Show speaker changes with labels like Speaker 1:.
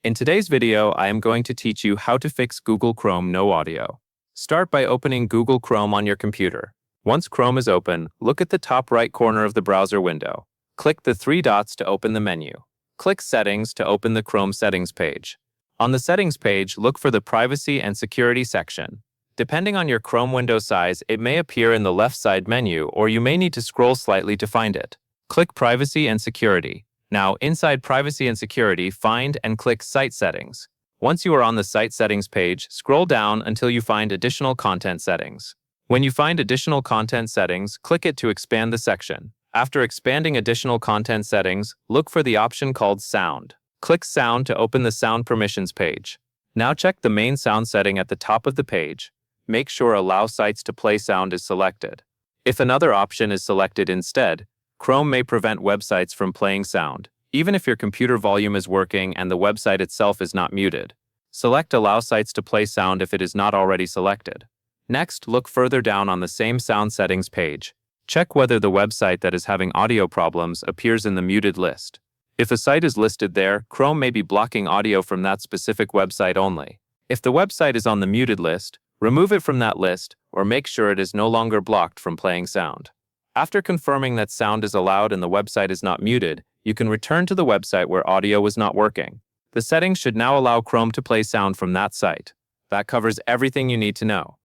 Speaker 1: In today's video, I am going to teach you how to fix Google Chrome no audio. Start by opening Google Chrome on your computer. Once Chrome is open, look at the top right corner of the browser window. Click the three dots to open the menu. Click Settings to open the Chrome settings page. On the settings page, look for the Privacy and Security section. Depending on your Chrome window size, it may appear in the left side menu, or you may need to scroll slightly to find it. Click Privacy and Security. Now, inside Privacy and Security, find and click Site Settings. Once you are on the Site Settings page, scroll down until you find Additional Content Settings. When you find Additional Content Settings, click it to expand the section. After expanding Additional Content Settings, look for the option called Sound. Click Sound to open the Sound Permissions page. Now check the main sound setting at the top of the page. Make sure Allow Sites to Play Sound is selected. If another option is selected instead, Chrome may prevent websites from playing sound, even if your computer volume is working and the website itself is not muted. Select Allow Sites to Play Sound if it is not already selected. Next, look further down on the same sound settings page. Check whether the website that is having audio problems appears in the muted list. If a site is listed there, Chrome may be blocking audio from that specific website only. If the website is on the muted list, remove it from that list or make sure it is no longer blocked from playing sound. After confirming that sound is allowed and the website is not muted, you can return to the website where audio was not working. The settings should now allow Chrome to play sound from that site. That covers everything you need to know.